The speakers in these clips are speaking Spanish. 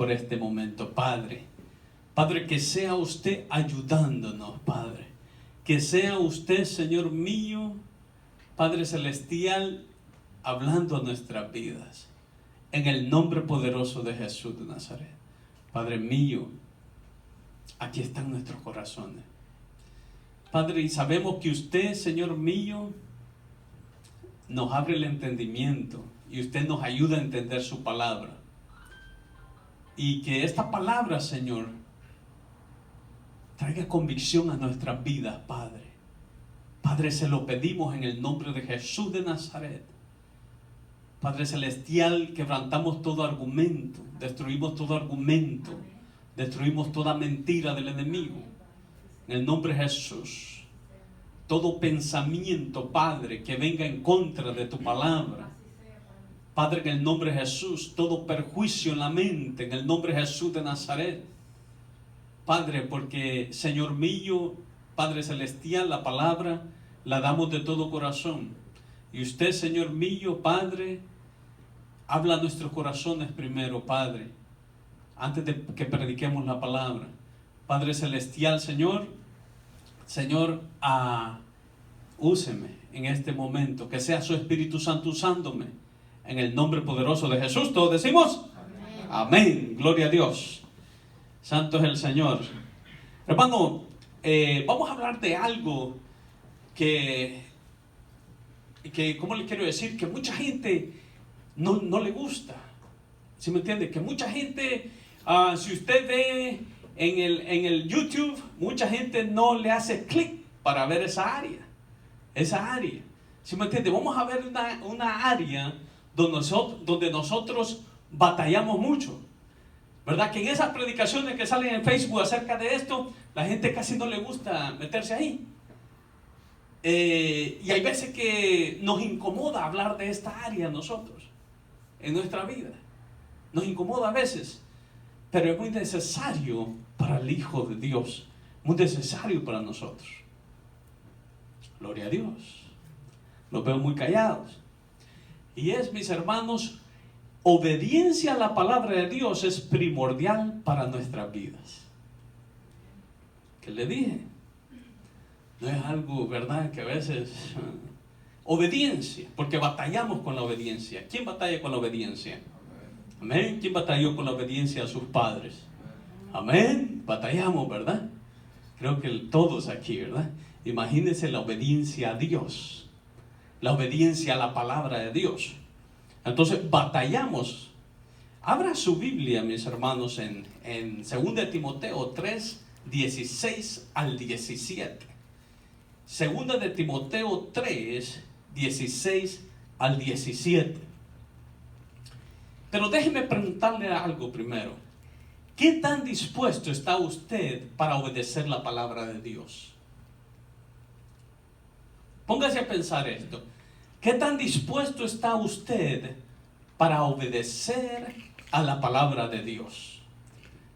por este momento, Padre. Padre, que sea usted ayudándonos, Padre. Que sea usted, Señor mío, Padre Celestial, hablando a nuestras vidas. En el nombre poderoso de Jesús de Nazaret. Padre mío, aquí están nuestros corazones. Padre, y sabemos que usted, Señor mío, nos abre el entendimiento y usted nos ayuda a entender su palabra. Y que esta palabra, Señor, traiga convicción a nuestras vidas, Padre. Padre, se lo pedimos en el nombre de Jesús de Nazaret. Padre Celestial, quebrantamos todo argumento, destruimos todo argumento, destruimos toda mentira del enemigo. En el nombre de Jesús, todo pensamiento, Padre, que venga en contra de tu palabra. Padre, en el nombre de Jesús, todo perjuicio en la mente, en el nombre de Jesús de Nazaret. Padre, porque, Señor mío, Padre Celestial, la palabra la damos de todo corazón. Y usted, Señor mío, Padre, habla a nuestros corazones primero, Padre, antes de que prediquemos la palabra. Padre Celestial, Señor, úseme en este momento, que sea su Espíritu Santo usándome, en el nombre poderoso de Jesús. Todos decimos amén. Amén. Gloria a Dios. Santo es el Señor. Hermano, vamos a hablar de algo que ¿cómo le quiero decir? Que mucha gente no le gusta. ¿Sí me entiende? Que mucha gente, si usted ve en el YouTube, mucha gente no le hace clic para ver esa área. ¿Sí me entiende? Vamos a ver una área donde nosotros batallamos mucho. ¿Verdad? Que en esas predicaciones que salen en Facebook acerca de esto, la gente casi no le gusta meterse ahí. Y hay veces que nos incomoda hablar de esta área nosotros, en nuestra vida. Nos incomoda a veces, pero es muy necesario para el Hijo de Dios, muy necesario para nosotros. Gloria a Dios. Los veo muy callados. Y mis hermanos, obediencia a la palabra de Dios es primordial para nuestras vidas. ¿Qué le dije? No es algo, ¿verdad? Que a veces... obediencia, porque batallamos con la obediencia. ¿Quién batalla con la obediencia? Amén. ¿Quién batalló con la obediencia a sus padres? Amén. Batallamos, ¿verdad? Creo que todos aquí, ¿verdad? Imagínense la obediencia a Dios, la obediencia a la palabra de Dios. Entonces batallamos. Abra su Biblia, mis hermanos, en 2 Timoteo 3, 16 al 17. 2 Timoteo 3, 16 al 17. Pero déjeme preguntarle algo primero. ¿Qué tan dispuesto está usted para obedecer la palabra de Dios? Póngase a pensar esto. ¿Qué tan dispuesto está usted para obedecer a la palabra de Dios?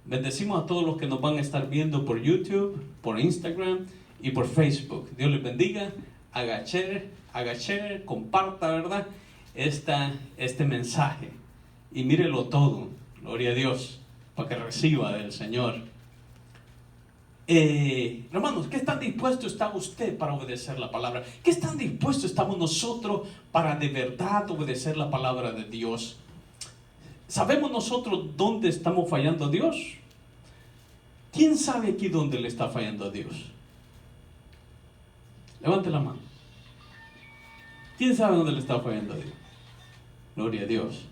Bendecimos a todos los que nos van a estar viendo por YouTube, por Instagram y por Facebook. Dios les bendiga. Haga share, comparta, ¿verdad? Este mensaje. Y mírelo todo. Gloria a Dios. Para que reciba del Señor. Hermanos, ¿qué tan dispuesto está usted para obedecer la palabra? ¿Qué tan dispuesto estamos nosotros para de verdad obedecer la palabra de Dios? ¿Sabemos nosotros dónde estamos fallando a Dios? ¿Quién sabe aquí dónde le está fallando a Dios? Levante la mano. ¿Quién sabe dónde le está fallando a Dios? Gloria a Dios.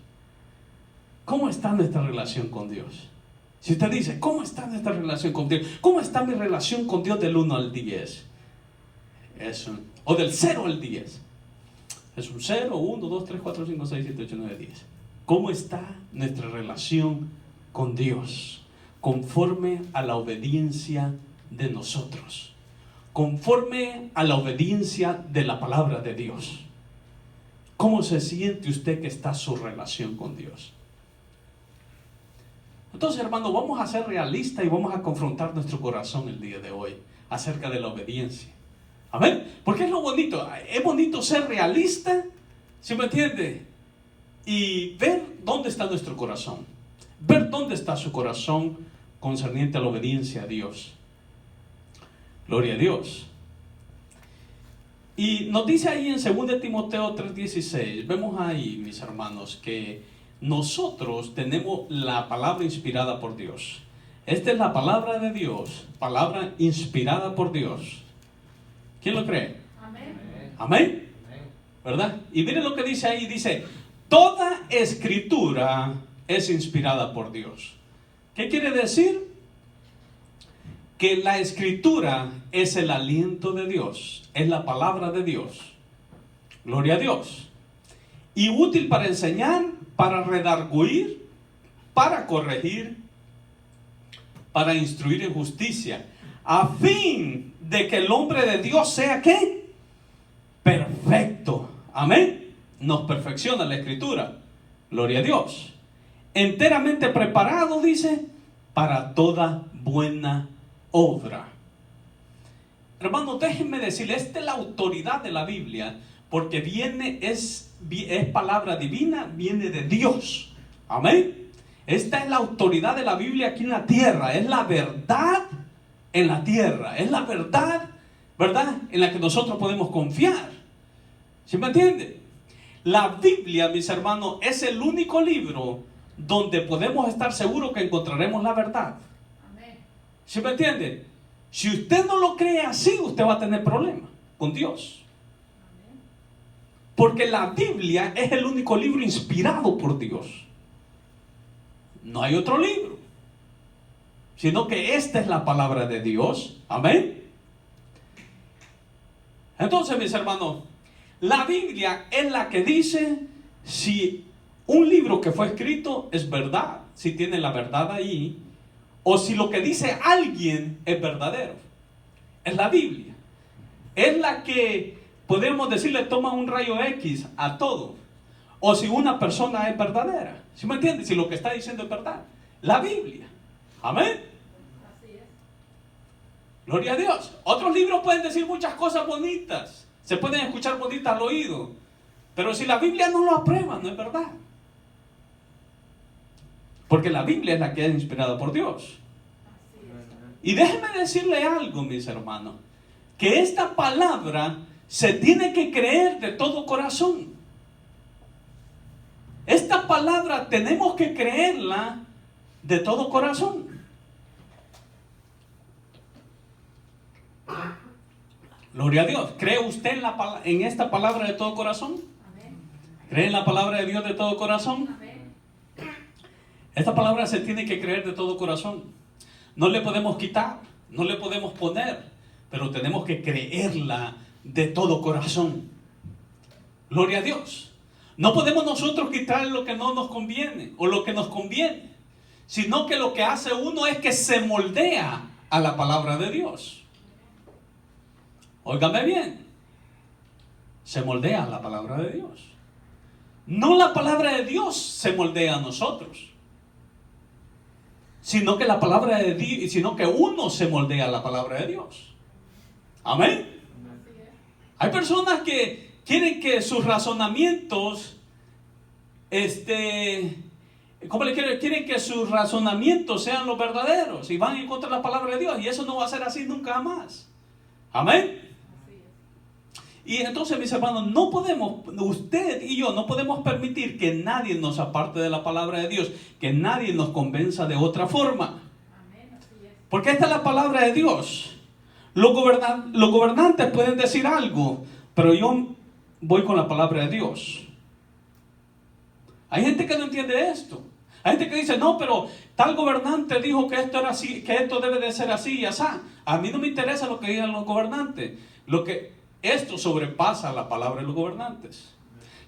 ¿Cómo está nuestra relación con Dios? Si usted dice, ¿cómo está nuestra relación con Dios? ¿Cómo está mi relación con Dios del 1 al 10? O del 0 al 10. Es un 0, 1, 2, 3, 4, 5, 6, 7, 8, 9, 10. ¿Cómo está nuestra relación con Dios? Conforme a la obediencia de nosotros. Conforme a la obediencia de la palabra de Dios. ¿Cómo se siente usted que está su relación con Dios? Entonces, hermano, vamos a ser realistas y vamos a confrontar nuestro corazón el día de hoy acerca de la obediencia. Amén. Porque es lo bonito. Es bonito ser realista, ¿sí me entiende? Y ver dónde está nuestro corazón. ver dónde está su corazón concerniente a la obediencia a Dios. Gloria a Dios. Y nos dice ahí en 2 Timoteo 3:16, vemos ahí, mis hermanos, que nosotros tenemos la palabra inspirada por Dios. Esta es la palabra de Dios, palabra inspirada por Dios. ¿Quién lo cree? Amén. Amén. ¿Verdad? Y miren lo que dice ahí, dice, toda escritura es inspirada por Dios. ¿Qué quiere decir? Que la escritura es el aliento de Dios, es la palabra de Dios. Gloria a Dios. Y útil para enseñar, para redarguir, para corregir, para instruir en justicia, a fin de que el hombre de Dios sea ¿qué? Perfecto. Amén. Nos perfecciona la escritura. Gloria a Dios. Enteramente preparado, dice, para toda buena obra. Hermano, déjenme decirle, esta es la autoridad de la Biblia, porque es palabra divina, viene de Dios. Amén. Esta es la autoridad de la Biblia aquí en la tierra, es la verdad en la tierra, es la verdad, ¿verdad?, en la que nosotros podemos confiar. ¿Sí me entiende? La Biblia, mis hermanos, es el único libro donde podemos estar seguros que encontraremos la verdad. ¿Sí me entiende? Si usted no lo cree así, usted va a tener problemas con Dios. Porque la Biblia es el único libro inspirado por Dios. No hay otro libro, sino que esta es la palabra de Dios. Amén. Entonces, mis hermanos, la Biblia es la que dice si un libro que fue escrito es verdad, si tiene la verdad ahí, o si lo que dice alguien es verdadero. Es la Biblia. Es la que, podemos decirle, toma un rayo X a todo. O si una persona es verdadera. ¿Sí me entiende? Si lo que está diciendo es verdad. La Biblia. Amén. Así es. Gloria a Dios. Otros libros pueden decir muchas cosas bonitas. Se pueden escuchar bonitas al oído. Pero si la Biblia no lo aprueba, no es verdad. Porque la Biblia es la que es inspirada por Dios. Y déjenme decirle algo, mis hermanos, que esta palabra se tiene que creer de todo corazón. Esta palabra tenemos que creerla de todo corazón. Gloria a Dios. ¿Cree usted en esta palabra de todo corazón? ¿Cree en la palabra de Dios de todo corazón? Esta palabra se tiene que creer de todo corazón. No le podemos quitar, no le podemos poner, pero tenemos que creerla de todo corazón. Gloria a Dios. No podemos nosotros quitar lo que no nos conviene o lo que nos conviene, sino que lo que hace uno es que se moldea a la palabra de Dios. Óigame bien, se moldea a la palabra de Dios. No la palabra de Dios se moldea a nosotros, sino que la palabra de Dios, sino que uno se moldea a la palabra de Dios. Amén. Hay personas que quieren que sus razonamientos, ¿cómo le quieren? Quieren que sus razonamientos sean los verdaderos y van en contra de la palabra de Dios, y eso no va a ser así nunca más. Amén. Y entonces, mis hermanos, no podemos, usted y yo, no podemos permitir que nadie nos aparte de la palabra de Dios, que nadie nos convenza de otra forma. Porque esta es la palabra de Dios. Los gobernantes pueden decir algo, pero yo voy con la palabra de Dios. Hay gente que no entiende esto. Hay gente que dice, no, pero tal gobernante dijo que esto era así, que esto debe de ser así y así. A mí no me interesa lo que digan los gobernantes. Esto sobrepasa la palabra de los gobernantes.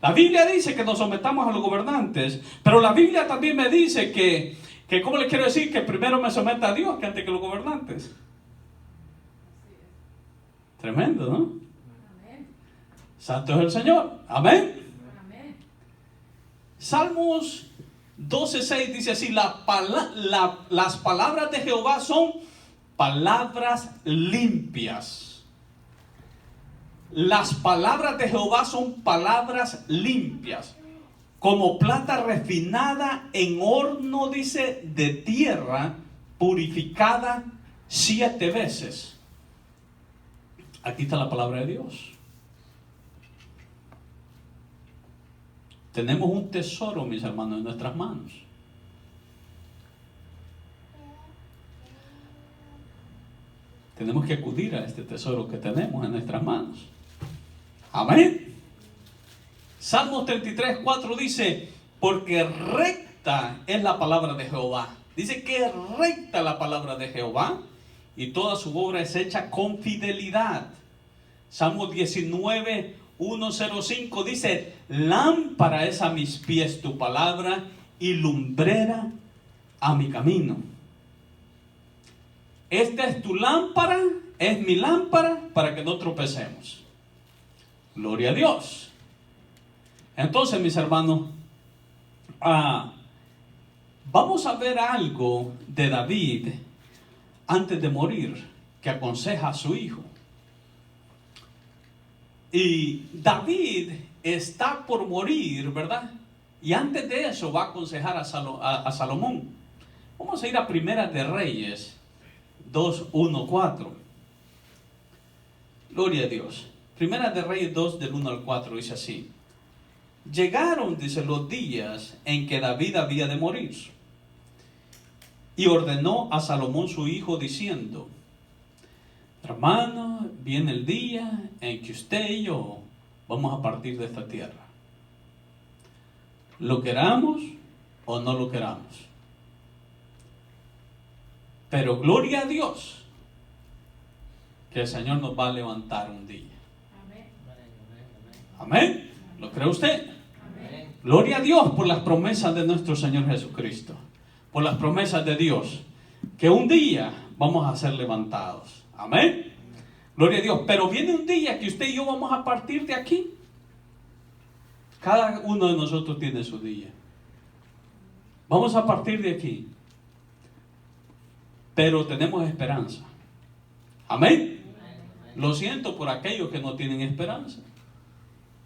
La Biblia dice que nos sometamos a los gobernantes, pero la Biblia también me dice que ¿cómo le quiero decir? Que primero me someta a Dios que antes que los gobernantes. Tremendo, ¿no? Amén. Santo es el Señor. Amén. Amén. Salmos 12:6 dice así: las palabras de Jehová son palabras limpias. Las palabras de Jehová son palabras limpias. como plata refinada en horno, dice, de tierra, purificada 7 veces. Aquí está la palabra de Dios. Tenemos un tesoro, mis hermanos, en nuestras manos. Tenemos que acudir a este tesoro que tenemos en nuestras manos. Amén. Salmos 33:4 dice, porque recta es la palabra de Jehová. Dice que es recta la palabra de Jehová y toda su obra es hecha con fidelidad. Salmos 19:105 dice, lámpara es a mis pies tu palabra y lumbrera a mi camino. Esta es tu lámpara, es mi lámpara, para que no tropecemos. Gloria a Dios. Entonces, mis hermanos, vamos a ver algo de David antes de morir, que aconseja a su hijo. Y David está por morir, ¿verdad? Y antes de eso va a aconsejar a Salomón. Vamos a ir a Primera de Reyes 2:1-4. Gloria a Dios. Primera de Reyes 2, del 1 al 4, dice así. Llegaron, dice, los días en que David había de morir. Y ordenó a Salomón su hijo diciendo, hermano, viene el día en que usted y yo vamos a partir de esta tierra. Lo queramos o no lo queramos. Pero gloria a Dios que el Señor nos va a levantar un día. Amén. ¿Lo cree usted? Amén. Gloria a Dios por las promesas de nuestro Señor Jesucristo. Por las promesas de Dios. Que un día vamos a ser levantados. Amén. Gloria a Dios. Pero viene un día que usted y yo vamos a partir de aquí. Cada uno de nosotros tiene su día. Vamos a partir de aquí. Pero tenemos esperanza. Amén. Lo siento por aquellos que no tienen esperanza.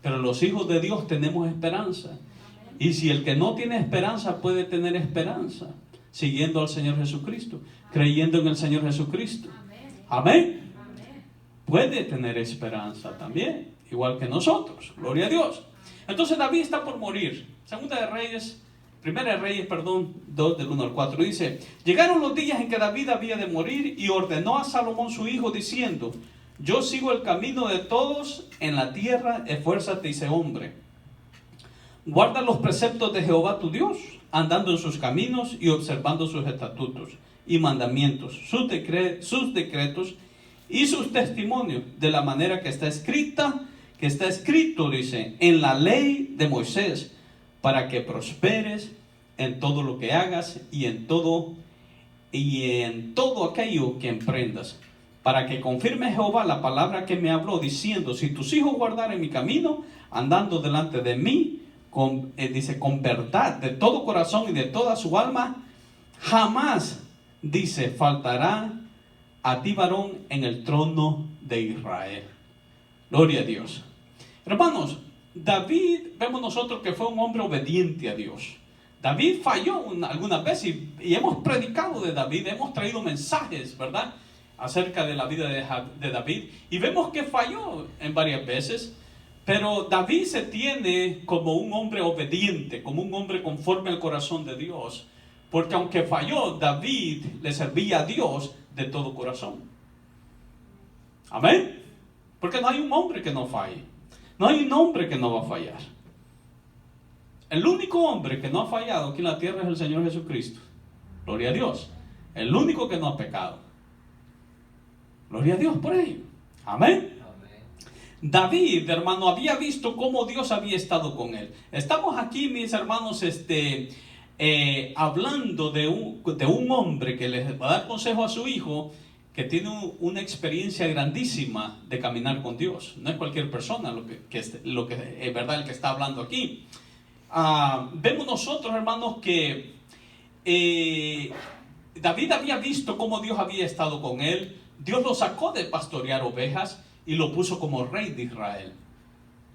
Pero los hijos de Dios tenemos esperanza. Y si el que no tiene esperanza puede tener esperanza, siguiendo al Señor Jesucristo, creyendo en el Señor Jesucristo. Amén. Puede tener esperanza también, igual que nosotros. Gloria a Dios. Entonces David está por morir. Primera de Reyes, 2 del 1 al 4 dice, llegaron los días en que David había de morir y ordenó a Salomón su hijo diciendo, yo sigo el camino de todos en la tierra, esfuérzate y sé hombre. Guarda los preceptos de Jehová tu Dios, andando en sus caminos y observando sus estatutos y mandamientos, sus decretos y sus testimonios, de la manera que está escrito, dice, en la ley de Moisés, para que prosperes en todo lo que hagas y en todo aquello que emprendas. Para que confirme Jehová la palabra que me habló, diciendo, si tus hijos guardaren mi camino, andando delante de mí, con verdad, de todo corazón y de toda su alma, jamás, dice, faltará a ti varón en el trono de Israel. Gloria a Dios. Hermanos, David, vemos nosotros que fue un hombre obediente a Dios. David falló algunas veces y hemos predicado de David, hemos traído mensajes, ¿verdad?, acerca de la vida de David, y vemos que falló en varias veces, pero David se tiene como un hombre obediente, como un hombre conforme al corazón de Dios, porque aunque falló, David le servía a Dios de todo corazón. Amén. Porque no hay un hombre que no falle, no hay un hombre que no va a fallar. El único hombre que no ha fallado aquí en la tierra es el Señor Jesucristo. Gloria a Dios. El único que no ha pecado. Gloria a Dios por ello. Amén. David, hermano, había visto cómo Dios había estado con él. Estamos aquí, mis hermanos, hablando de un hombre que le va a dar consejo a su hijo, que tiene una experiencia grandísima de caminar con Dios. No es cualquier persona lo que es verdad el que está hablando aquí. Vemos nosotros, hermanos, que David había visto cómo Dios había estado con él. Dios lo sacó de pastorear ovejas y lo puso como rey de Israel.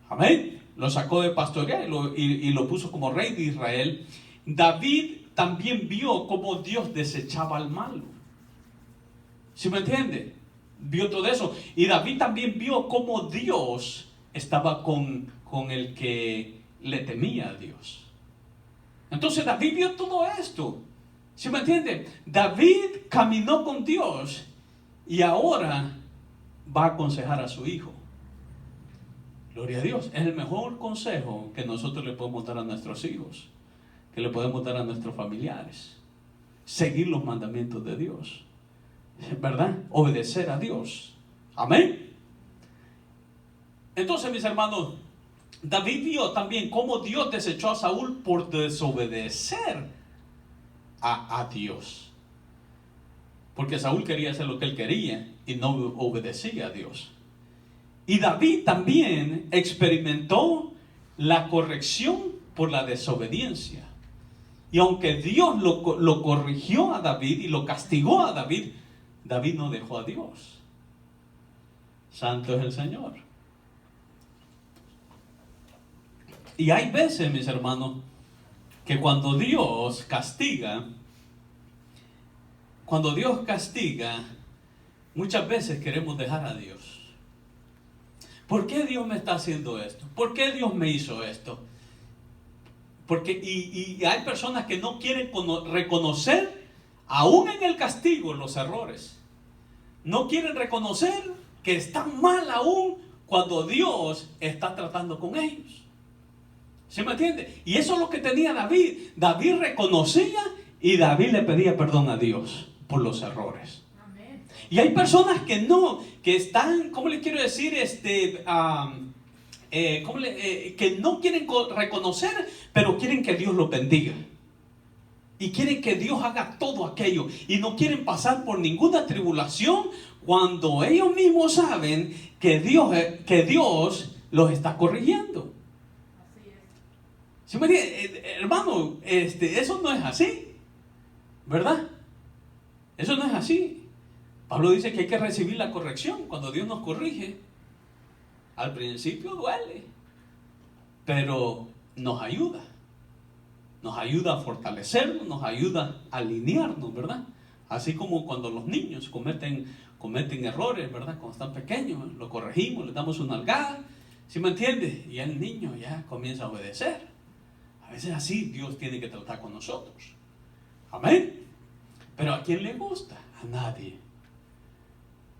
Amén. lo sacó de pastorear y lo puso como rey de Israel, David también vio cómo Dios desechaba al malo. ¿Sí me entiende? Vio todo eso. Y David también vio cómo Dios estaba con el que le temía a Dios. Entonces David vio todo esto. ¿Sí me entiende? David caminó con Dios y ahora va a aconsejar a su hijo. Gloria a Dios. Es el mejor consejo que nosotros le podemos dar a nuestros hijos, que le podemos dar a nuestros familiares. Seguir los mandamientos de Dios, ¿verdad? Obedecer a Dios. Amén. Entonces, mis hermanos, David vio también cómo Dios desechó a Saúl por desobedecer a Dios. Porque Saúl quería hacer lo que él quería y no obedecía a Dios. Y David también experimentó la corrección por la desobediencia. Y aunque Dios lo corrigió a David y lo castigó a David, David no dejó a Dios. Santo es el Señor. Y hay veces, mis hermanos, que cuando Dios castiga, muchas veces queremos dejar a Dios. ¿Por qué Dios me está haciendo esto? ¿Por qué Dios me hizo esto? Porque y hay personas que no quieren reconocer, aún en el castigo, los errores. No quieren reconocer que están mal aún cuando Dios está tratando con ellos. ¿Sí me entiende? Y eso es lo que tenía David. David reconocía y David le pedía perdón a Dios por los errores. Amén. Y hay personas que no, que están, ¿cómo le quiero decir? Que no quieren reconocer, pero quieren que Dios los bendiga. Y quieren que Dios haga todo aquello. Y no quieren pasar por ninguna tribulación cuando ellos mismos saben que Dios los está corrigiendo. Así es. ¿Sí me entiende? Hermano, eso no es así, ¿verdad? Eso no es así. Pablo dice que hay que recibir la corrección cuando Dios nos corrige. Al principio duele, pero nos ayuda. Nos ayuda a fortalecernos, nos ayuda a alinearnos, ¿verdad? Así como cuando los niños cometen errores, ¿verdad? Cuando están pequeños, lo corregimos, les damos una nalgada, ¿sí me entiende? Y el niño ya comienza a obedecer. A veces así Dios tiene que tratar con nosotros. Amén. Pero ¿a quién le gusta? A nadie.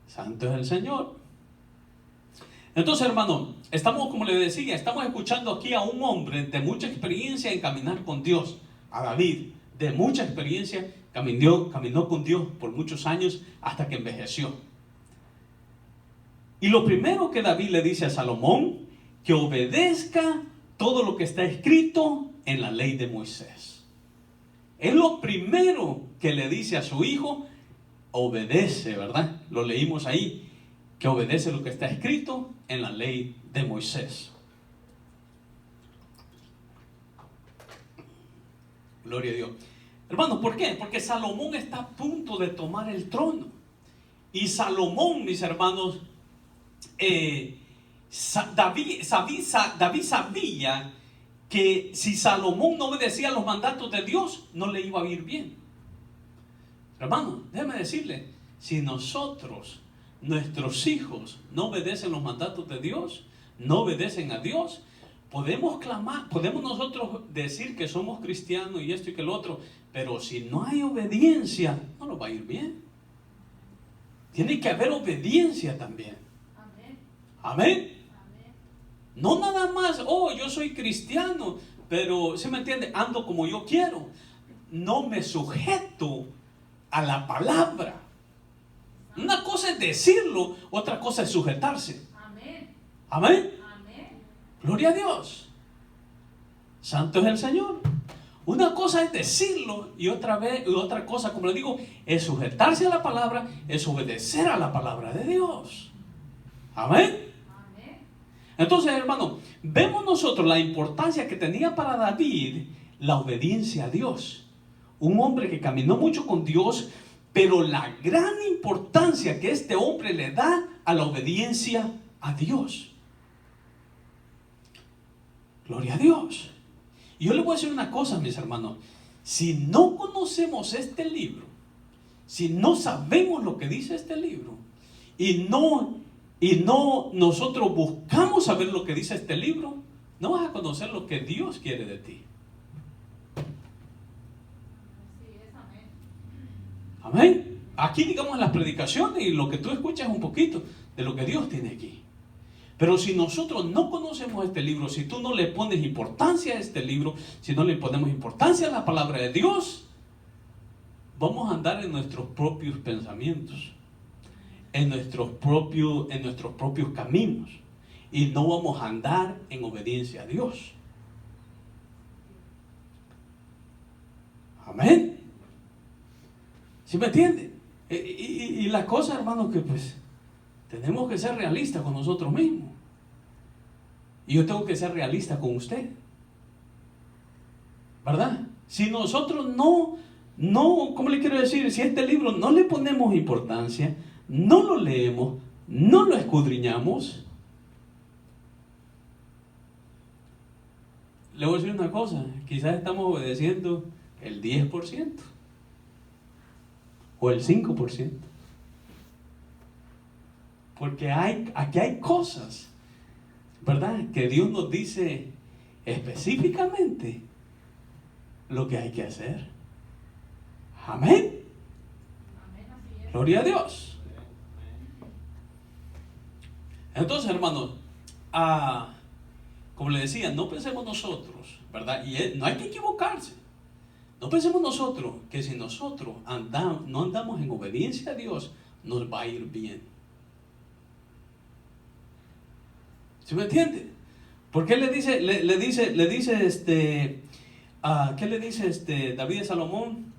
Santo es el Señor. Entonces, hermano, como le decía, estamos escuchando aquí a un hombre de mucha experiencia en caminar con Dios, a David, de mucha experiencia, caminó con Dios por muchos años hasta que envejeció. Y lo primero que David le dice a Salomón, que obedezca todo lo que está escrito en la ley de Moisés. Es lo primero que le dice a su hijo, obedece, ¿verdad? Lo leímos ahí. Que obedece lo que está escrito en la ley de Moisés. Gloria a Dios. Hermanos, ¿por qué? Porque Salomón está a punto de tomar el trono. Y Salomón, mis hermanos, David sabía que si Salomón no obedecía los mandatos de Dios, no le iba a ir bien. Hermano, déjeme decirle, si nuestros hijos no obedecen los mandatos de Dios, no obedecen a Dios, podemos clamar, podemos nosotros decir que somos cristianos y esto y que lo otro, pero si no hay obediencia, no nos va a ir bien. Tiene que haber obediencia también. Amén. Amén. Amén. No nada más, yo soy cristiano, pero, ¿sí me entiende? Ando como yo quiero. No me sujeto a la palabra. Una cosa es decirlo, otra cosa es sujetarse. Amén. Amén. Amén. Gloria a Dios. Santo es el Señor. Una cosa es decirlo y otra cosa, como le digo, es sujetarse a la palabra, es obedecer a la palabra de Dios. Amén. Amén. Entonces, hermano, vemos nosotros la importancia que tenía para David la obediencia a Dios. Un hombre que caminó mucho con Dios, pero la gran importancia que este hombre le da a la obediencia a Dios. Gloria a Dios. Y yo le voy a decir una cosa, mis hermanos. Si no conocemos este libro, si no sabemos lo que dice este libro, y no nosotros buscamos saber lo que dice este libro, no vas a conocer lo que Dios quiere de ti. Así es, amén. Amén. Aquí digamos las predicaciones y lo que tú escuchas es un poquito de lo que Dios tiene aquí. Pero si nosotros no conocemos este libro, si tú no le pones importancia a este libro, si no le ponemos importancia a la palabra de Dios, vamos a andar en nuestros propios pensamientos, en nuestros propios caminos, y no vamos a andar en obediencia a Dios. Amén. ¿Sí me entiende? Y la cosa, hermano, que pues tenemos que ser realistas con nosotros mismos. Y yo tengo que ser realista con usted. ¿Verdad? Si nosotros no, ¿cómo le quiero decir? Si a este libro no le ponemos importancia, no lo leemos, no lo escudriñamos, le voy a decir una cosa, quizás estamos obedeciendo el 10% o el 5%. Porque aquí hay cosas, ¿verdad?, que Dios nos dice específicamente lo que hay que hacer. Amén. Amén, así es. Gloria a Dios. Entonces, hermanos, como le decía, no pensemos nosotros, ¿verdad? Y no hay que equivocarse. No pensemos nosotros que si nosotros no andamos en obediencia a Dios, nos va a ir bien. ¿Sí me entiende? Porque le dice, ¿qué le dice David a Salomón?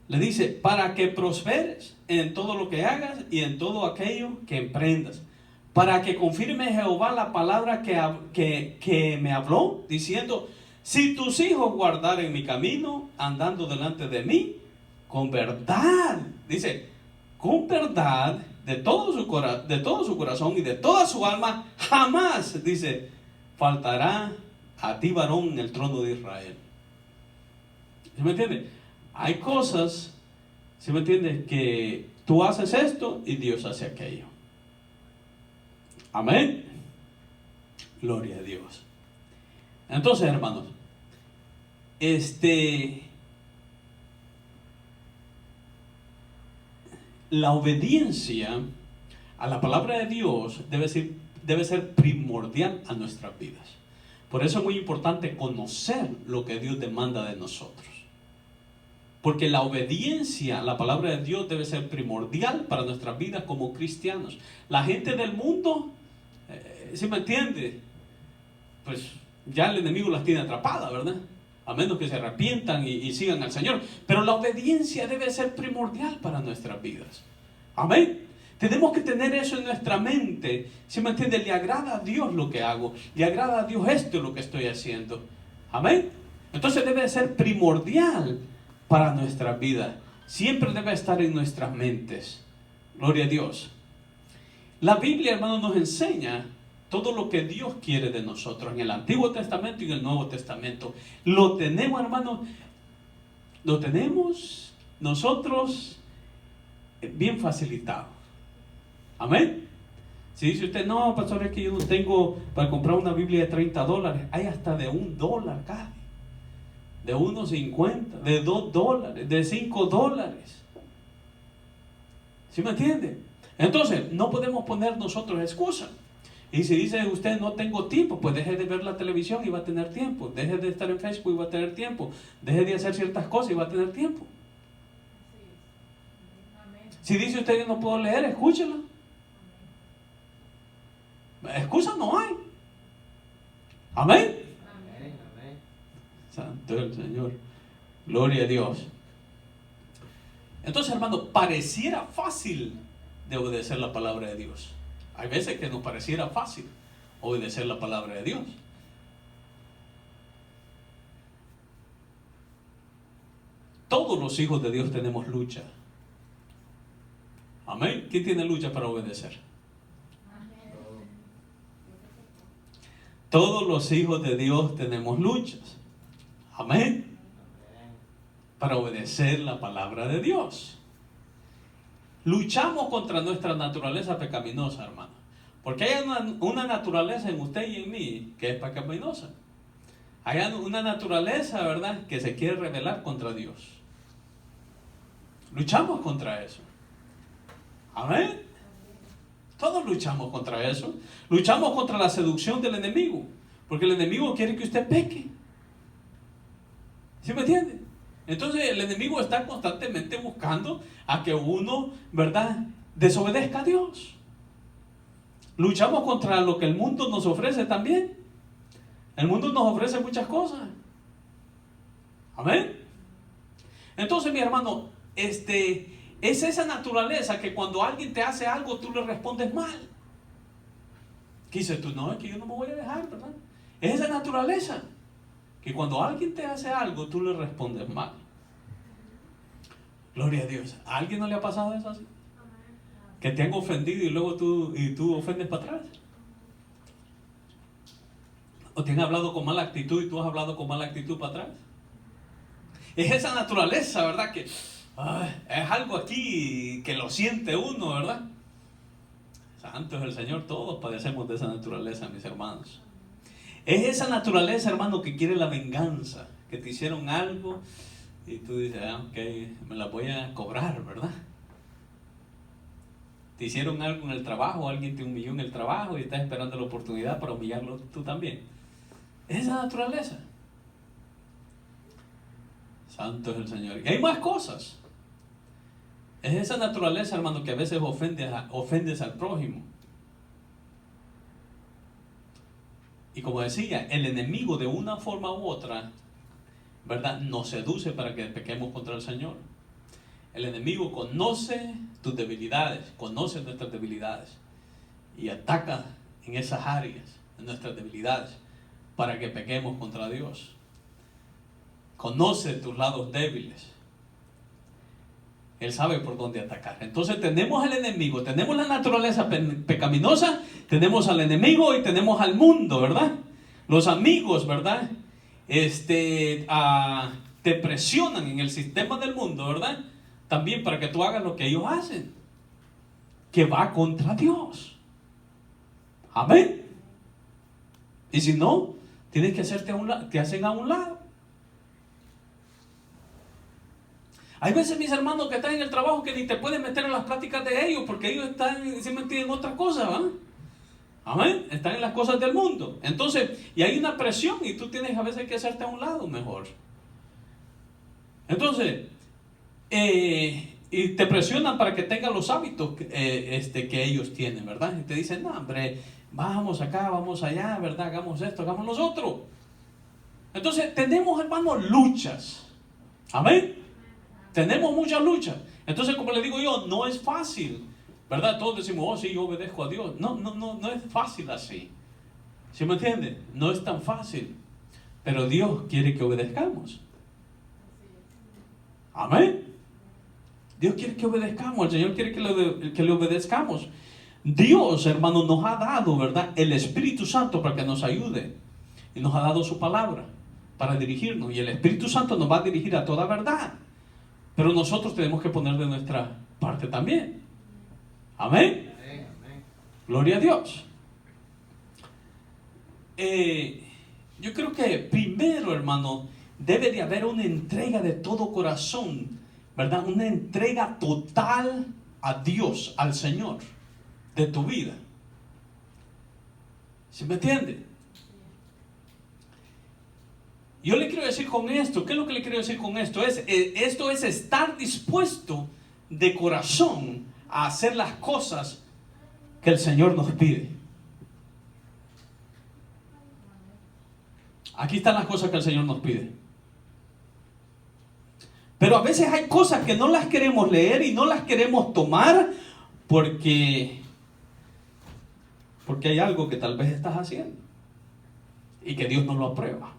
Le dice, para que prosperes en todo lo que hagas y en todo aquello que emprendas. Para que confirme Jehová la palabra que me habló, diciendo, si tus hijos guardaren mi camino, andando delante de mí, con verdad, dice, con verdad, de todo su corazón y de toda su alma, jamás, dice, faltará a ti varón en el trono de Israel. ¿Sí me entiende? Hay cosas, ¿sí me entiende?, que tú haces esto y Dios hace aquello. Amén. Gloria a Dios. Entonces, hermanos, la obediencia a la palabra de Dios debe ser primordial a nuestras vidas. Por eso es muy importante conocer lo que Dios demanda de nosotros. Porque la obediencia a la palabra de Dios debe ser primordial para nuestras vidas como cristianos. La gente del mundo, ¿sí me entiende?, pues ya el enemigo las tiene atrapadas, ¿verdad? A menos que se arrepientan y sigan al Señor. Pero la obediencia debe ser primordial para nuestras vidas. Amén. Tenemos que tener eso en nuestra mente. ¿Sí me entiende? Le agrada a Dios lo que hago. Le agrada a Dios esto lo que estoy haciendo. Amén. Entonces debe ser primordial para nuestra vida. Siempre debe estar en nuestras mentes. Gloria a Dios. La Biblia, hermano, nos enseña todo lo que Dios quiere de nosotros en el Antiguo Testamento y en el Nuevo Testamento. Lo tenemos, hermano, lo tenemos nosotros bien facilitado. Amén. Si dice usted, no, pastor, es que yo no tengo para comprar una Biblia de $30, hay hasta de $1 casi, de 1.50, de $2, de $5. ¿Sí me entiende? Entonces, no podemos poner nosotros excusas. Y si dice usted, no tengo tiempo, pues deje de ver la televisión y va a tener tiempo. Deje de estar en Facebook y va a tener tiempo. Deje de hacer ciertas cosas y va a tener tiempo. Amén. Si dice usted, yo no puedo leer, escúchela. Excusas no hay. Amén. Amén. Santo el Señor. Gloria a Dios. Entonces, hermano, pareciera fácil de obedecer la palabra de Dios. Hay veces que nos pareciera fácil obedecer la palabra de Dios. Todos los hijos de Dios tenemos lucha. Amén. ¿Quién tiene lucha para obedecer? Todos los hijos de Dios tenemos luchas. Amén. Para obedecer la palabra de Dios. Luchamos contra nuestra naturaleza pecaminosa, hermano. Porque hay una naturaleza en usted y en mí que es pecaminosa. Hay una naturaleza, ¿verdad?, que se quiere rebelar contra Dios. Luchamos contra eso. Amén. Todos luchamos contra eso. Luchamos contra la seducción del enemigo. Porque el enemigo quiere que usted peque. ¿Sí me entiende? Entonces el enemigo está constantemente buscando a que uno, ¿verdad?, desobedezca a Dios. Luchamos contra lo que el mundo nos ofrece también. El mundo nos ofrece muchas cosas. Amén. Entonces, mi hermano, es esa naturaleza que cuando alguien te hace algo, tú le respondes mal. ¿Qué dices tú? No, es que yo no me voy a dejar, ¿verdad? Es esa naturaleza que cuando alguien te hace algo, tú le respondes mal. Gloria a Dios. ¿A alguien no le ha pasado eso así? Que te han ofendido y luego tú ofendes para atrás. O te han hablado con mala actitud y tú has hablado con mala actitud para atrás. Es esa naturaleza, ¿verdad? Que es algo aquí que lo siente uno, ¿verdad? Santo es el Señor. Todos padecemos de esa naturaleza, mis hermanos. Es esa naturaleza, hermano, que quiere la venganza. Que te hicieron algo y tú dices, ok, me la voy a cobrar, ¿verdad? Te hicieron algo en el trabajo, alguien te humilló en el trabajo y estás esperando la oportunidad para humillarlo tú también. Es esa naturaleza. Santo es el Señor. Y hay más cosas. Es esa naturaleza, hermano, que a veces ofendes al prójimo. Y como decía, el enemigo de una forma u otra, ¿verdad?, nos seduce para que pequemos contra el Señor. El enemigo conoce tus debilidades, conoce nuestras debilidades y ataca en esas áreas, en nuestras debilidades, para que pequemos contra Dios. Conoce tus lados débiles. Él sabe por dónde atacar. Entonces tenemos al enemigo, tenemos la naturaleza pecaminosa, tenemos al enemigo y tenemos al mundo, ¿verdad? Los amigos, ¿verdad? Te presionan en el sistema del mundo, ¿verdad? También para que tú hagas lo que ellos hacen, que va contra Dios. Amén. Y si no, tienes que hacerte te hacen a un lado. Hay veces, mis hermanos, que están en el trabajo que ni te pueden meter en las pláticas de ellos porque ellos están simplemente en otras cosas, ¿verdad? Amén. Están en las cosas del mundo. Entonces, y hay una presión y tú tienes a veces que hacerte a un lado mejor. Entonces, y te presionan para que tengas los hábitos que ellos tienen, ¿verdad? Y te dicen, no, hombre, vamos acá, vamos allá, ¿verdad? Hagamos esto, hagamos lo otro. Entonces, tenemos, hermanos, luchas. Amén. Tenemos muchas luchas. Entonces, como le digo yo, no es fácil, ¿verdad? Todos decimos, oh, sí, yo obedezco a Dios. No es fácil así. ¿Sí me entiende? No es tan fácil. Pero Dios quiere que obedezcamos. Amén. Dios quiere que obedezcamos. El Señor quiere que le obedezcamos. Dios, hermano, nos ha dado, ¿verdad?, el Espíritu Santo para que nos ayude. Y nos ha dado su palabra para dirigirnos. Y el Espíritu Santo nos va a dirigir a toda verdad. Pero nosotros tenemos que poner de nuestra parte también. Amén. Amén. Gloria a Dios. Yo creo que primero, hermano, debe de haber una entrega de todo corazón, ¿verdad? Una entrega total a Dios, al Señor, de tu vida. ¿Sí me entiende? Yo le quiero decir con esto, ¿qué es lo que le quiero decir con esto? Esto es estar dispuesto de corazón a hacer las cosas que el Señor nos pide. Aquí están las cosas que el Señor nos pide. Pero a veces hay cosas que no las queremos leer y no las queremos tomar porque hay algo que tal vez estás haciendo y que Dios no lo aprueba.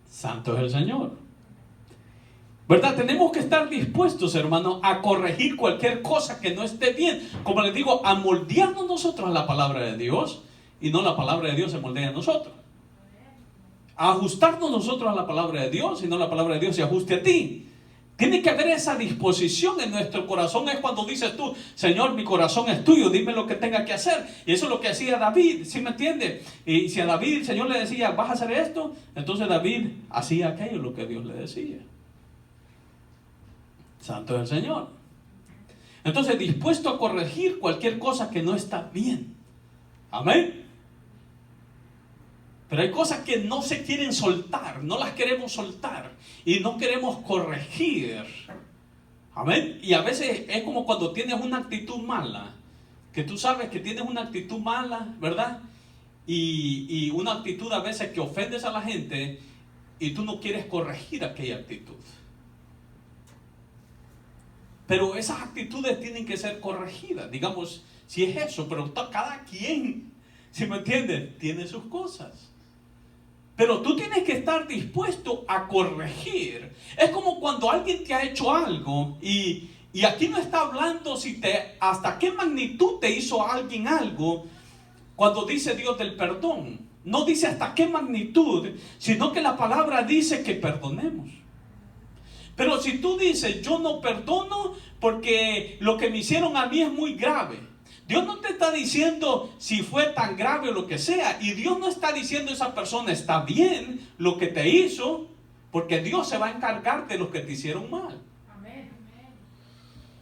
Santo es el Señor. ¿Verdad? Tenemos que estar dispuestos, hermano, a corregir cualquier cosa que no esté bien. Como les digo, a moldearnos nosotros a la palabra de Dios y no la palabra de Dios se moldea en nosotros. A ajustarnos nosotros a la palabra de Dios y no la palabra de Dios se ajuste a ti. Tiene que haber esa disposición en nuestro corazón. Es cuando dices tú, Señor, mi corazón es tuyo, dime lo que tenga que hacer. Y eso es lo que hacía David, ¿sí me entiende? Y si a David el Señor le decía, vas a hacer esto, entonces David hacía aquello lo que Dios le decía. Santo es el Señor. Entonces, dispuesto a corregir cualquier cosa que no está bien. Amén. Pero hay cosas que no se quieren soltar, no las queremos soltar y no queremos corregir. Amén. Y a veces es como cuando tienes una actitud mala, que tú sabes que tienes una actitud mala, ¿verdad? Y una actitud a veces que ofendes a la gente y tú no quieres corregir aquella actitud. Pero esas actitudes tienen que ser corregidas, digamos, si es eso, pero cada quien, ¿sí me entiendes?, tiene sus cosas. Pero tú tienes que estar dispuesto a corregir. Es como cuando alguien te ha hecho algo y aquí no está hablando hasta qué magnitud te hizo alguien algo. Cuando dice Dios del perdón, no dice hasta qué magnitud, sino que la palabra dice que perdonemos. Pero si tú dices, yo no perdono porque lo que me hicieron a mí es muy grave. Dios no te está diciendo si fue tan grave o lo que sea. Y Dios no está diciendo esa persona está bien lo que te hizo, porque Dios se va a encargar de los que te hicieron mal. Amén.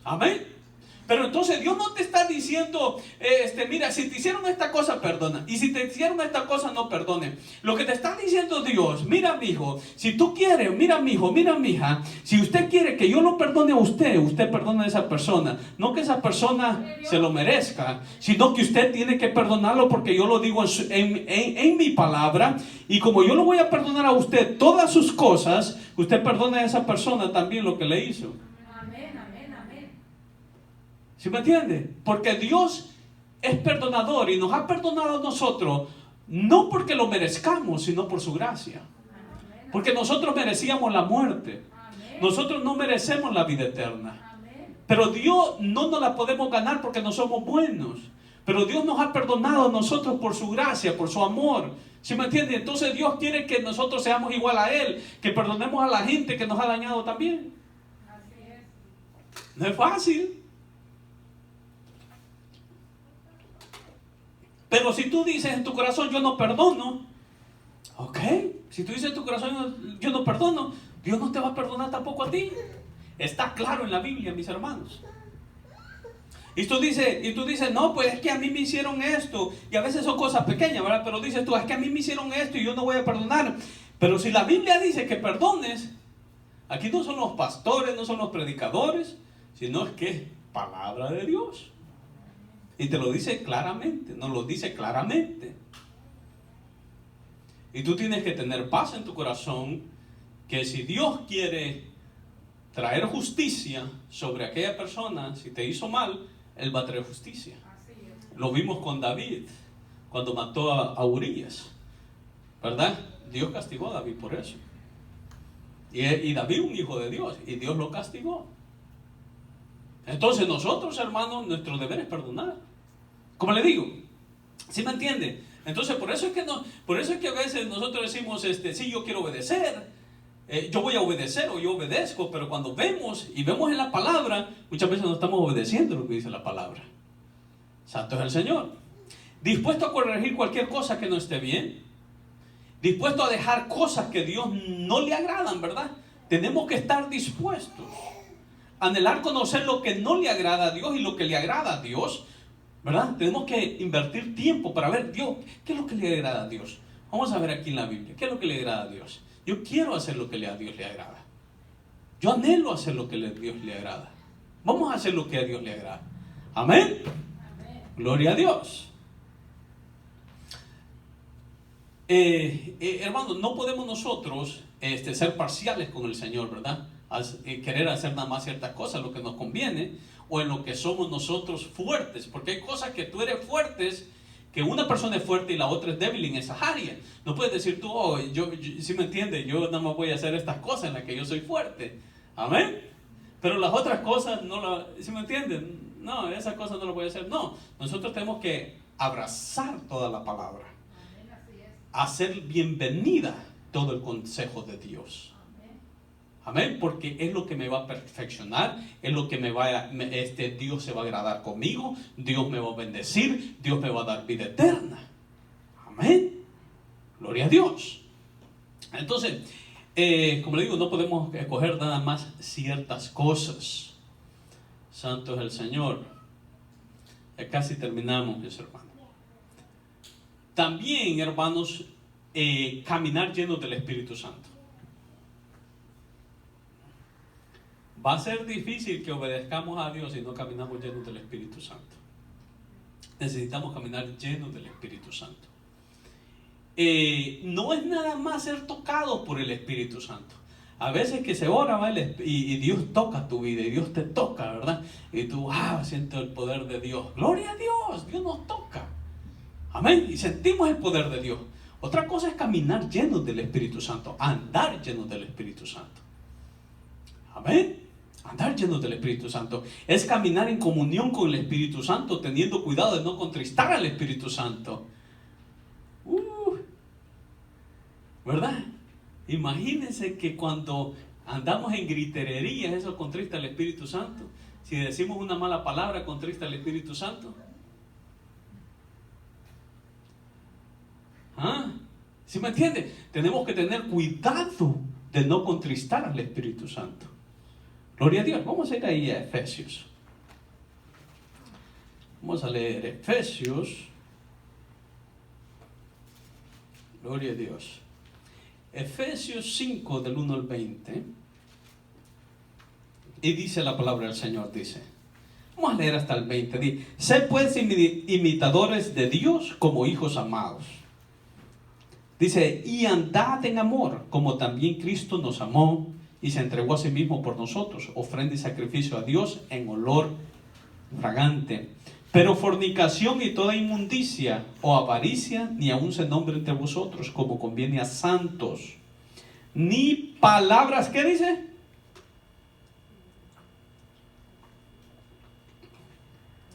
Amén. Pero entonces Dios no te está diciendo, mira, si te hicieron esta cosa, perdona. Y si te hicieron esta cosa, no perdone. Lo que te está diciendo Dios, mira, mi hijo, si tú quieres, mira, mi hijo, mira, mi hija, si usted quiere que yo lo perdone a usted, usted perdona a esa persona. No que esa persona se lo merezca, sino que usted tiene que perdonarlo porque yo lo digo en mi palabra. Y como yo lo voy a perdonar a usted todas sus cosas, usted perdona a esa persona también lo que le hizo. ¿Sí me entiende? Porque Dios es perdonador y nos ha perdonado a nosotros no porque lo merezcamos, sino por su gracia. Porque nosotros merecíamos la muerte. Nosotros no merecemos la vida eterna. Pero Dios no nos la podemos ganar porque no somos buenos. Pero Dios nos ha perdonado a nosotros por su gracia, por su amor. ¿Sí me entiende? Entonces Dios quiere que nosotros seamos igual a Él, que perdonemos a la gente que nos ha dañado también. No es fácil. Pero si tú dices en tu corazón, yo no perdono, ok, si tú dices en tu corazón, yo no perdono, Dios no te va a perdonar tampoco a ti. Está claro en la Biblia, mis hermanos. Y tú dices, no, pues es que a mí me hicieron esto, y a veces son cosas pequeñas, ¿verdad? Pero dices tú, es que a mí me hicieron esto y yo no voy a perdonar. Pero si la Biblia dice que perdones, aquí no son los pastores, no son los predicadores, sino es que es palabra de Dios. Y te lo dice claramente, nos lo dice claramente. Y tú tienes que tener paz en tu corazón, que si Dios quiere traer justicia sobre aquella persona, si te hizo mal, Él va a traer justicia. Lo vimos con David, cuando mató a Urías, ¿verdad? Dios castigó a David por eso. Y David, un hijo de Dios, y Dios lo castigó. Entonces nosotros, hermanos, nuestro deber es perdonar. Como le digo, ¿sí me entiende? Entonces por eso es que a veces nosotros decimos, sí, yo quiero obedecer, yo voy a obedecer o yo obedezco, pero cuando vemos en la palabra, muchas veces no estamos obedeciendo lo que dice la palabra. Santo es el Señor. Dispuesto a corregir cualquier cosa que no esté bien, dispuesto a dejar cosas que a Dios no le agradan, ¿verdad? Tenemos que estar dispuestos a anhelar conocer lo que no le agrada a Dios y lo que le agrada a Dios, ¿verdad? Tenemos que invertir tiempo para ver, Dios, ¿qué es lo que le agrada a Dios? Vamos a ver aquí en la Biblia, ¿qué es lo que le agrada a Dios? Yo quiero hacer lo que a Dios le agrada. Yo anhelo hacer lo que a Dios le agrada. Vamos a hacer lo que a Dios le agrada. Amén. Amén. Gloria a Dios. Hermanos, no podemos nosotros ser parciales con el Señor, ¿verdad? Querer hacer nada más ciertas cosas, lo que nos conviene, o en lo que somos nosotros fuertes, porque hay cosas que tú eres fuertes, que una persona es fuerte y la otra es débil en esas áreas. No puedes decir tú, yo si me entiendes, yo nada más voy a hacer estas cosas en las que yo soy fuerte. Amén. Pero las otras cosas, ¿sí me entienden? No, esas cosas no las voy a hacer. No, nosotros tenemos que abrazar toda la palabra, Amén, así es. hacer bienvenida todo el consejo de Dios. Amén. Amén, porque es lo que me va a perfeccionar, es lo que Dios se va a agradar conmigo, Dios me va a bendecir, Dios me va a dar vida eterna. Amén, gloria a Dios. Entonces, como le digo, no podemos escoger nada más ciertas cosas. Santo es el Señor. Ya casi terminamos, mis hermanos. También, hermanos, caminar llenos del Espíritu Santo. Va a ser difícil que obedezcamos a Dios si no caminamos llenos del Espíritu Santo. Necesitamos caminar llenos del Espíritu Santo. No es nada más ser tocado por el Espíritu Santo. A veces que se ora, ¿vale? Y Dios toca tu vida, y Dios te toca, ¿verdad? Y tú, siento el poder de Dios. Gloria a Dios, Dios nos toca. Amén, y sentimos el poder de Dios. Otra cosa es caminar llenos del Espíritu Santo, andar llenos del Espíritu Santo. Amén, andar llenos del Espíritu Santo. Es caminar en comunión con el Espíritu Santo, teniendo cuidado de no contristar al Espíritu Santo. ¿Verdad? Imagínense que cuando andamos en gritererías, eso contrista al Espíritu Santo. Si decimos una mala palabra, contrista al Espíritu Santo. ¿Sí me entiende? Tenemos que tener cuidado de no contristar al Espíritu Santo. Gloria a Dios. Vamos a ir ahí a Efesios. Vamos a leer Efesios. Gloria a Dios. Efesios 5 del 1 al 20. Y dice la palabra del Señor, dice. Vamos a leer hasta el 20. Dice: sed pues imitadores de Dios como hijos amados. Dice: y andad en amor, como también Cristo nos amó y se entregó a sí mismo por nosotros, ofrenda y sacrificio a Dios en olor fragante. Pero fornicación y toda inmundicia o avaricia ni aun se nombre entre vosotros, como conviene a santos. Ni palabras, ¿qué dice?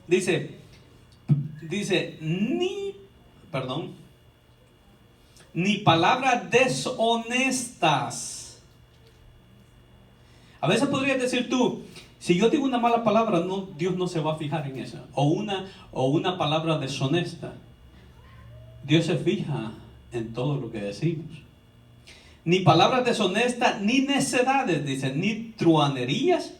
Dice, ni palabras deshonestas. A veces podrías decir tú, si yo digo una mala palabra, no, Dios no se va a fijar en esa. O una palabra deshonesta. Dios se fija en todo lo que decimos. Ni palabras deshonestas, ni necedades, dice, ni truhanerías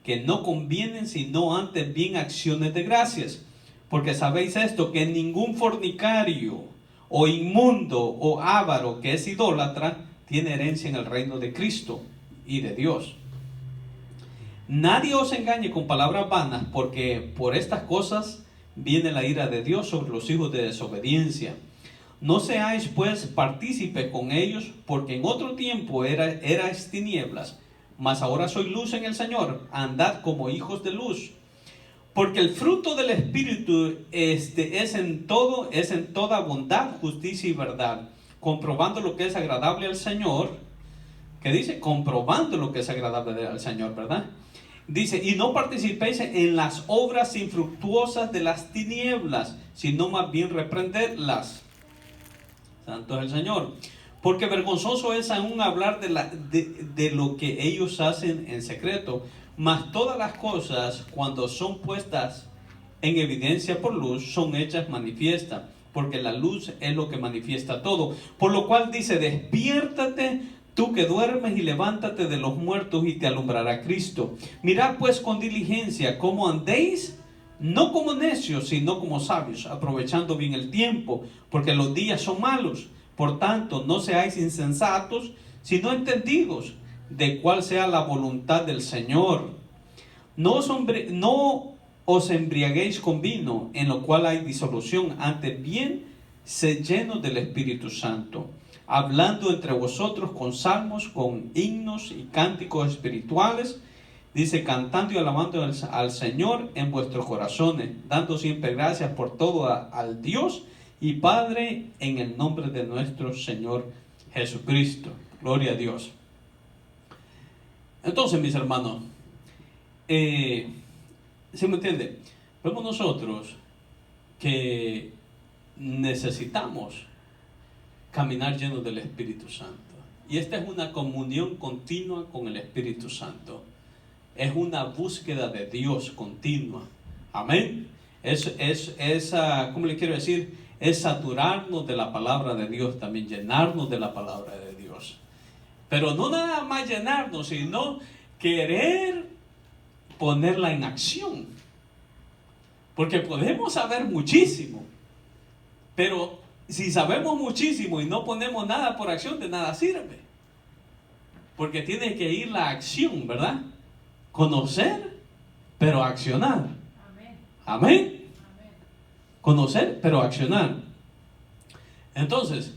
que no convienen, sino antes bien acciones de gracias. Porque sabéis esto, que ningún fornicario, o inmundo, o avaro, que es idólatra, tiene herencia en el reino de Cristo y de Dios. Nadie os engañe con palabras vanas, porque por estas cosas viene la ira de Dios sobre los hijos de desobediencia. No seáis pues partícipes con ellos, porque en otro tiempo erais tinieblas, mas ahora sois luz en el Señor. Andad como hijos de luz. Porque el fruto del Espíritu es en toda bondad, justicia y verdad, comprobando lo que es agradable al Señor. ¿Qué dice? Comprobando lo que es agradable al Señor, ¿verdad? Dice: y no participéis en las obras infructuosas de las tinieblas, sino más bien reprenderlas. Santo es el Señor. Porque vergonzoso es aún hablar de lo que ellos hacen en secreto. Mas todas las cosas, cuando son puestas en evidencia por luz, son hechas manifiestas, porque la luz es lo que manifiesta todo. Por lo cual dice: despiértate tú que duermes, y levántate de los muertos, y te alumbrará Cristo. Mirad pues con diligencia cómo andéis, no como necios, sino como sabios, aprovechando bien el tiempo, porque los días son malos. Por tanto, no seáis insensatos, sino entendidos de cuál sea la voluntad del Señor. No os embriaguéis con vino, en lo cual hay disolución, antes bien, sed llenos del Espíritu Santo, hablando entre vosotros con salmos, con himnos y cánticos espirituales, dice, cantando y alabando al Señor en vuestros corazones, dando siempre gracias por todo al Dios y Padre, en el nombre de nuestro Señor Jesucristo. Gloria a Dios. Entonces, mis hermanos, ¿sí me entiende? Vemos nosotros que necesitamos caminar llenos del Espíritu Santo. Y esta es una comunión continua con el Espíritu Santo. Es una búsqueda de Dios continua. Amén. ¿Cómo le quiero decir? Es saturarnos de la palabra de Dios también, llenarnos de la palabra de Dios. Pero no nada más llenarnos, sino querer ponerla en acción. Porque podemos saber muchísimo, pero si sabemos muchísimo y no ponemos nada por acción, de nada sirve. Porque tiene que ir la acción, ¿verdad? Conocer, pero accionar. Amén. Amén. Amén. Conocer, pero accionar. Entonces,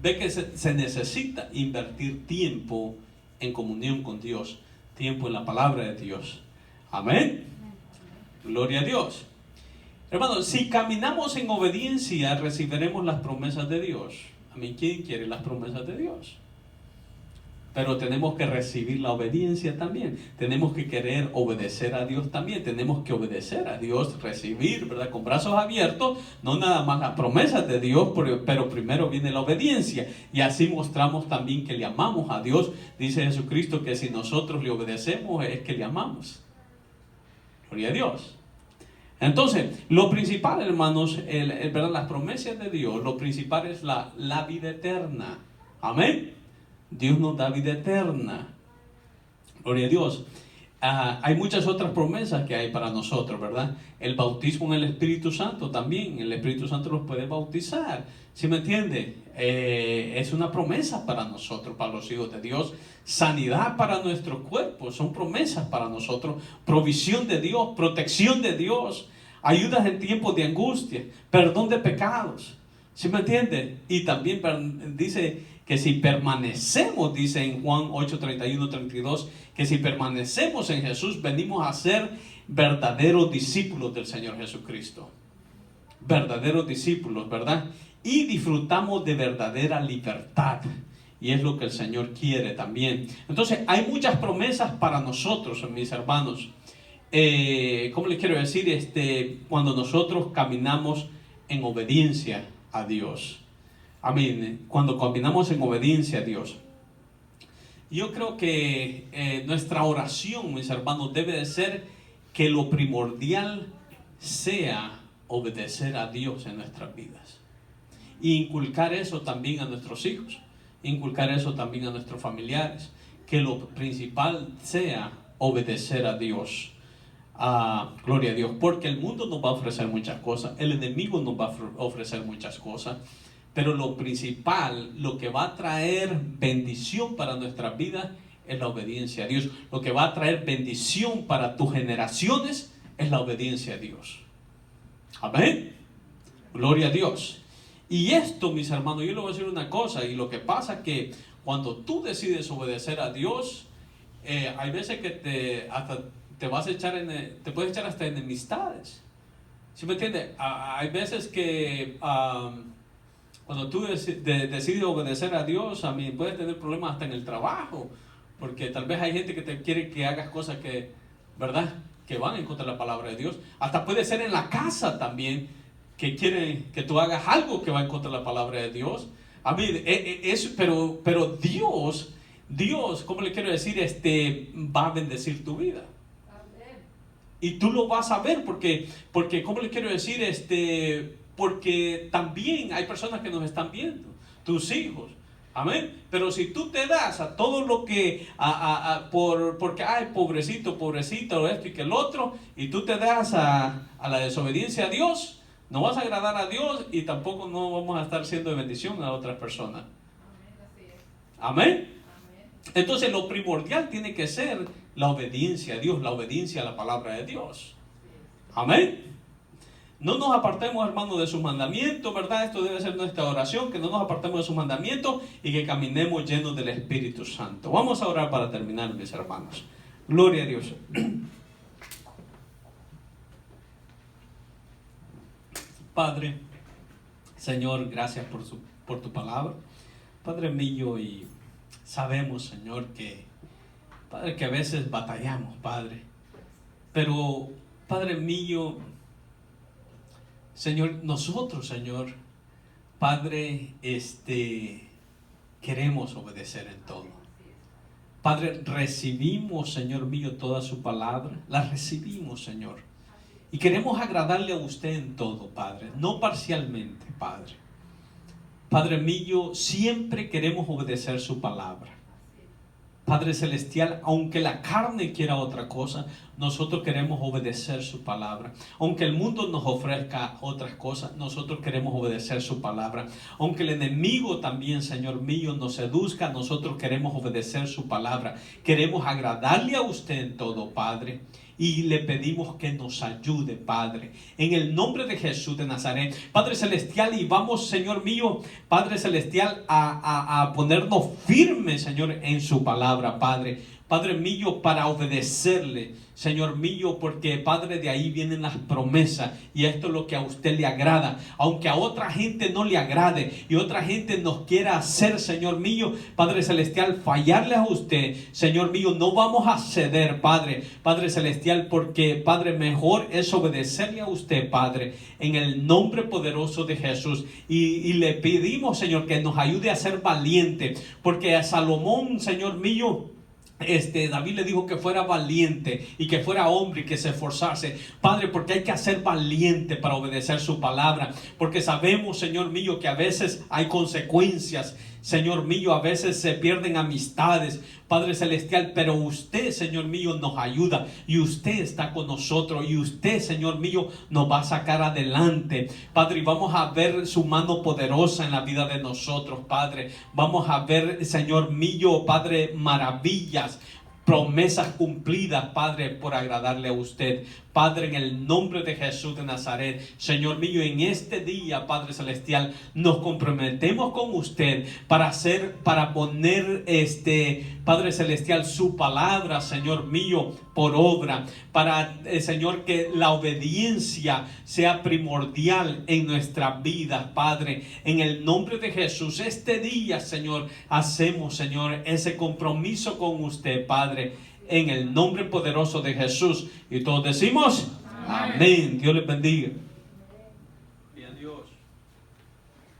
ve que se necesita invertir tiempo en comunión con Dios, tiempo en la palabra de Dios. Amén. Gloria a Dios. Hermanos, si caminamos en obediencia, recibiremos las promesas de Dios. A mí, ¿quién quiere las promesas de Dios? Pero tenemos que recibir la obediencia también. Tenemos que querer obedecer a Dios también. Tenemos que obedecer a Dios, recibir, ¿verdad? Con brazos abiertos, no nada más las promesas de Dios, pero primero viene la obediencia. Y así mostramos también que le amamos a Dios. Dice Jesucristo que si nosotros le obedecemos es que le amamos. Gloria a Dios. Entonces, lo principal, hermanos, ¿verdad? Las promesas de Dios, lo principal es la vida eterna. Amén. Dios nos da vida eterna. Gloria a Dios. Hay muchas otras promesas que hay para nosotros, ¿verdad? El bautismo en el Espíritu Santo también. El Espíritu Santo los puede bautizar. ¿Sí me entiende? Es una promesa para nosotros, para los hijos de Dios. Sanidad para nuestro cuerpo. Son promesas para nosotros. Provisión de Dios, protección de Dios. Ayudas en tiempos de angustia. Perdón de pecados. ¿Sí me entiende? Y también dice que si permanecemos, dice en Juan 8, 31, 32, que si permanecemos en Jesús, venimos a ser verdaderos discípulos del Señor Jesucristo. Verdaderos discípulos, ¿verdad? Y disfrutamos de verdadera libertad. Y es lo que el Señor quiere también. Entonces, hay muchas promesas para nosotros, mis hermanos. ¿Cómo les quiero decir? Cuando nosotros caminamos en obediencia a Dios. Amén. Cuando caminamos en obediencia a Dios. Yo creo que nuestra oración, mis hermanos, debe de ser que lo primordial sea obedecer a Dios en nuestras vidas. E inculcar eso también a nuestros hijos. Inculcar eso también a nuestros familiares. Que lo principal sea obedecer a Dios. Gloria a Dios. Porque el mundo nos va a ofrecer muchas cosas. El enemigo nos va a ofrecer muchas cosas. Pero lo principal, lo que va a traer bendición para nuestras vidas es la obediencia a Dios. Lo que va a traer bendición para tus generaciones es la obediencia a Dios. Amén. Gloria a Dios. Y esto, mis hermanos, yo les voy a decir una cosa. Y lo que pasa es que cuando tú decides obedecer a Dios, hay veces que te puedes echar hasta enemistades. ¿Sí me entiendes? Hay veces que cuando tú decides obedecer a Dios, a mí puedes tener problemas hasta en el trabajo, porque tal vez hay gente que te quiere que hagas cosas que, ¿verdad?, que van en contra de la palabra de Dios. Hasta puede ser en la casa también, que quieren que tú hagas algo que va en contra de la palabra de Dios. A mí, pero Dios, ¿cómo le quiero decir? Va a bendecir tu vida. Y tú lo vas a ver porque ¿cómo le quiero decir? Porque también hay personas que nos están viendo, tus hijos, amén. Pero si tú te das a todo lo que, porque, ay, pobrecito, pobrecita, o esto y que el otro, y tú te das a la desobediencia a Dios, no vas a agradar a Dios y tampoco no vamos a estar siendo de bendición a otras personas. Amén. Entonces lo primordial tiene que ser la obediencia a Dios, la obediencia a la palabra de Dios. Amén. No nos apartemos, hermanos, de sus mandamientos, ¿verdad? Esto debe ser nuestra oración, que no nos apartemos de sus mandamientos y que caminemos llenos del Espíritu Santo. Vamos a orar para terminar, mis hermanos. Gloria a Dios. Padre, Señor, gracias por tu palabra. Padre mío, y sabemos, Señor, Padre, que a veces batallamos, Padre. Pero, Padre mío, Señor, nosotros, Señor, Padre, queremos obedecer en todo. Padre, recibimos, Señor mío, toda su palabra. La recibimos, Señor. Y queremos agradarle a usted en todo, Padre. No parcialmente, Padre. Padre mío, siempre queremos obedecer su palabra. Padre Celestial, aunque la carne quiera otra cosa, nosotros queremos obedecer su palabra. Aunque el mundo nos ofrezca otras cosas, nosotros queremos obedecer su palabra. Aunque el enemigo también, Señor mío, nos seduzca, nosotros queremos obedecer su palabra. Queremos agradarle a usted en todo, Padre. Y le pedimos que nos ayude, Padre, en el nombre de Jesús de Nazaret, Padre Celestial. Y vamos, Señor mío, Padre Celestial, a ponernos firmes, Señor, en su palabra, Padre. Padre mío, para obedecerle, Señor mío, porque Padre, de ahí vienen las promesas, y esto es lo que a usted le agrada, aunque a otra gente no le agrade y otra gente nos quiera hacer, Señor mío, Padre Celestial, fallarle a usted, Señor mío, no vamos a ceder, Padre Celestial, porque Padre, mejor es obedecerle a usted, Padre, en el nombre poderoso de Jesús. Y le pedimos, Señor, que nos ayude a ser valiente, porque a Salomón, Señor mío, David le dijo que fuera valiente y que fuera hombre y que se esforzase, Padre, porque hay que ser valiente para obedecer su palabra, porque sabemos, Señor mío, que a veces hay consecuencias, Señor mío, a veces se pierden amistades, Padre Celestial, pero usted, Señor mío, nos ayuda y usted está con nosotros y usted, Señor mío, nos va a sacar adelante, Padre, y vamos a ver su mano poderosa en la vida de nosotros, Padre. Vamos a ver, Señor mío, Padre, maravillas, promesas cumplidas, Padre, por agradarle a usted, Padre, en el nombre de Jesús de Nazaret. Señor mío, en este día, Padre Celestial, nos comprometemos con usted para poner, Padre Celestial, su palabra, Señor mío, por obra, para, Señor, que la obediencia sea primordial en nuestras vidas, Padre, en el nombre de Jesús. Este día, Señor, hacemos, Señor, ese compromiso con usted, Padre, en el nombre poderoso de Jesús. Y todos decimos amén. Dios les bendiga.